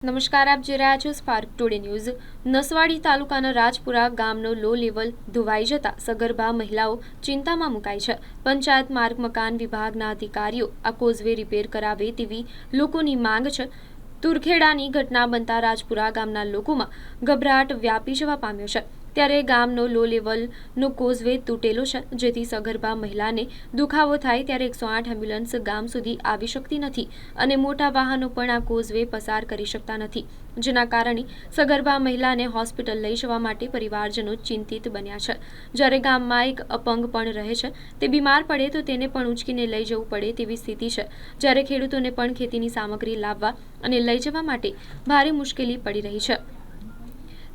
નમસ્કાર, આપ જોઈ રહ્યા છો સ્પાર્ક ટુડે ન્યૂઝ। નસવાડી તાલુકાના રાજપુરા ગામનો લો લેવલ ધોવાઈ જતા સગર્ભા મહિલાઓ ચિંતામાં મુકાઈ છે। પંચાયત માર્ગ મકાન વિભાગના અધિકારીઓ આ કોઝવે રિપેર કરાવે તેવી લોકોની માંગ છે। તુરખેડાની ઘટના બનતા રાજપુરા ગામના લોકોમાં ગભરાટ વ્યાપી જવા પામ્યો છે। ત્યારે ગામનો લો લેવલનો કોઝવે તૂટેલો છે, જેથી સગર્ભા મહિલાને દુખાવો થાય ત્યારે 108 એમ્બ્યુલન્સ ગામ સુધી આવી શકતી નથી અને મોટા વાહનો પણ આ કોઝવે પસાર કરી શકતા નથી, જેના કારણે સગર્ભા મહિલાને હોસ્પિટલ લઈ જવા માટે પરિવારજનો ચિંતિત બન્યા છે। જ્યારે ગામમાં એક અપંગ પણ રહે છે, તે બીમાર પડે તો તેને પણ ઉંચકીને લઈ જવું પડે તેવી સ્થિતિ છે। જ્યારે ખેડૂતોને પણ ખેતીની સામગ્રી લાવવા અને લઈ જવા માટે ભારે મુશ્કેલી પડી રહી છે।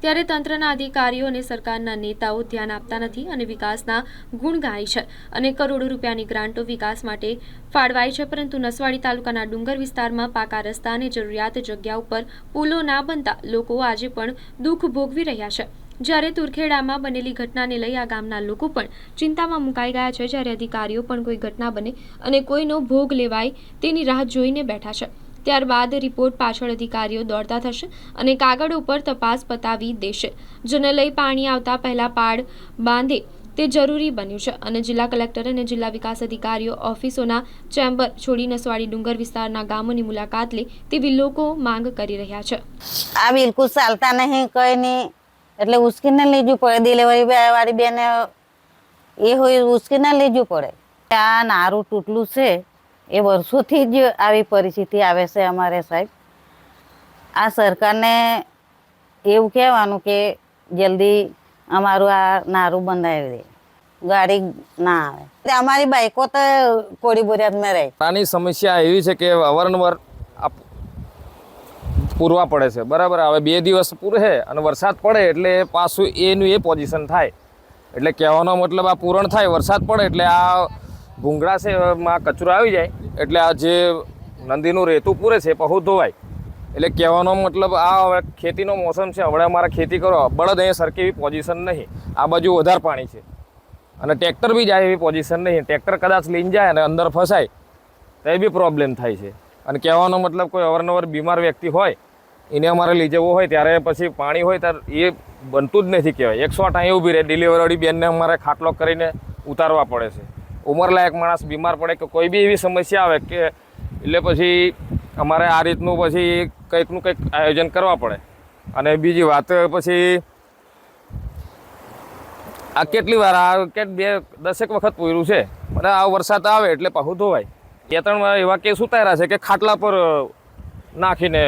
ત્યારે તંત્રના અધિકારીઓ અને સરકારના નેતાઓ ધ્યાન આપતા નથી અને વિકાસના ગુણ ગાય છે અને કરોડો રૂપિયાની ગ્રાન્ટો વિકાસ માટે ફાળવાય છે, પરંતુ નસવાડી તાલુકાના ડુંગર વિસ્તારમાં પાકા રસ્તા અને જરૂરિયાત જગ્યા ઉપર પુલો ના બનતા લોકો આજે પણ દુઃખ ભોગવી રહ્યા છે। જ્યારે તુરખેડામાં બનેલી ઘટનાને લઈ આ ગામના લોકો પણ ચિંતામાં મુકાઈ ગયા છે। જ્યારે અધિકારીઓ પણ કોઈ ઘટના બને અને કોઈનો ભોગ લેવાય તેની રાહ જોઈને બેઠા છે। ત્યારબાદ રિપોર્ટ પાછળ અધિકારીઓ દોડતા થશે અને કાગળ ઉપર તપાસ પતાવી દેશે, જેને લઈ પાણી આવતા પહેલા પાડ બાંધે તે જરૂરી બન્યું છે અને જિલ્લા કલેક્ટર અને જિલ્લા વિકાસ અધિકારીઓ ઓફિસોના ચેમ્બર છોડી નસવાડી ડુંગર વિસ્તારના ગામોની મુલાકાત લે તેવી લોકો માંગ કરી રહ્યા છે। આ બિલકુલ ચાલતા નહીં, કઈ નહીં, એટલે ઉચકીને લીધું પડે। ડિલિવરી વાળી બેન એ હોય ઉચકીને લીધું પડે। આ નારું તૂટલું છે, એ વર્ષોથી જ આવી પરિસ્થિતિ આવે છે અમારે સાહેબ। આ સરકારને એવું કહેવાનું કે જલ્દી અમારું આ નારું બંધાવી દે, ગાડી ના આવે। અમારી બાઈકો તો કોડી બોરિયાદમાં રહે। આની સમસ્યા એવી છે કે અવારનવાર પૂરવા પડે છે, બરાબર। હવે 2 દિવસ પૂરે અને વરસાદ પડે એટલે પાછું એનું એ પોઝિશન થાય, એટલે કહેવાનો મતલબ આ પૂરણ થાય, વરસાદ પડે એટલે આ ભૂંગળા છે એમાં કચરો આવી જાય, એટલે આ જે નદીનું રેતું પૂરે છે પહુ ધોવાય। એટલે કહેવાનો મતલબ આ હવે ખેતીનો મોસમ છે, હવે અમારે ખેતી કરો, બળદ અહીંયા સરખી એવી પોઝિશન નહીં, આ બાજુ વધારે પાણી છે અને ટ્રેક્ટર બી જાય એવી પોઝિશન નહીં। ટ્રેક્ટર કદાચ લઈને જાય અને અંદર ફસાય તો એ બી પ્રોબ્લેમ થાય છે। અને કહેવાનો મતલબ કોઈ અવારનવાર બીમાર વ્યક્તિ હોય એને અમારે લઈ જવું હોય ત્યારે પછી પાણી હોય ત્યારે એ બનતું જ નથી કહેવાય। 108 અહીં ઊભી રહે, ડિલિવરી બેનને અમારે ખાટલો કરીને ઉતારવા પડે છે। ઉંમરલાયક માણસ બીમાર પડે કે કોઈ બી એવી સમસ્યા આવે કે એટલે પછી અમારે આ રીતનું પછી કંઈકનું કંઈક આયોજન કરવા પડે। અને બીજી વાત પછી આ કેટલી વાર આ કે 10 વખત પૂર્યું છે, અને આ વરસાદ આવે એટલે પાછું ધોવાય। 2-3 એવા કેસ ઉતાર્યા છે કે ખાટલા પર નાખીને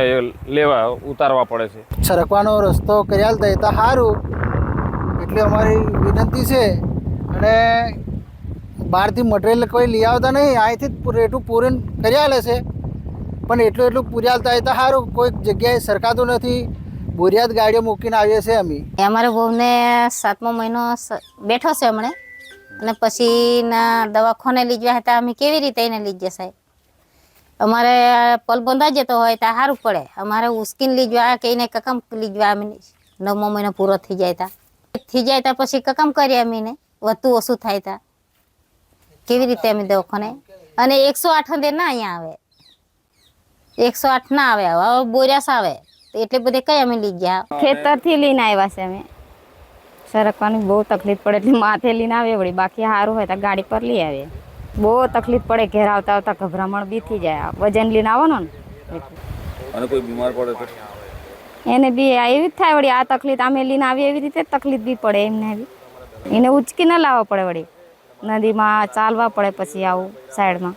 લેવા ઉતારવા પડે છે। સરકવાનો રસ્તો કરી આલતા તો સારું, એટલે અમારી વિનંતી છે। અને બહારથી મટીરિયલ કોઈ લઈ આવતા નહીં, અહીંથી રેટું પૂરીને કરી આલે છે, પણ એટલું પૂરી આલતા હોય તો સારું। કોઈ જગ્યાએ સરકાતું નથી, બોરિયાદ ગાડીઓ મૂકીને આવીએ છીએ અમે। અમારે બહુને 7મો મહિનો બેઠો છે હમણે, અને પછી ના દવાખાને લઈ ગયા હતા, અમે કેવી રીતે એને લઈ ગયા સાહેબ? અમારે પલ બંધાઈ જતો હોય તો સારું પડે। અમારે ઉસ્કીને લઈ જવા કે એને કકમ લઈ જવા, અમે 9મો મહિનો પૂરો થઈ જાય તો પછી કકમ કરીએ અમીને, વધતું ઓછું થાય તા કેવી રીતે અમે દવાખાને? અને 108 ના અહીંયા આવે, 108 ના આવે, હવે બોરિયાસ આવે એટલે બધે કઈ અમે લઈ ગયા। ખેતરથી લઈને આવ્યા છે અમે, સરકવાની બહુ તકલીફ પડે એટલે માથે લઈને આવે વળી, બાકી સારું હોય તો ગાડી પર લઈ આવે। બહુ તકલીફ પડે, ઘેર આવતા આવતા ગભરામણ બી થઈ જાય, વજન લઈને આવવાનો ને। અને કોઈ બીમાર પડે તો એને બી એવી જ થાય વળી, આ તકલીફ અમે લઈને આવીએ એવી રીતે તકલીફ બી પડે એમને બી, એને ઉચકી ન લાવવા પડે વળી, નદીમાં ચાલવા પડે પછી આવું સાઈડમાં।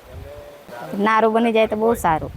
નારું બની જાય તો બહુ સારું।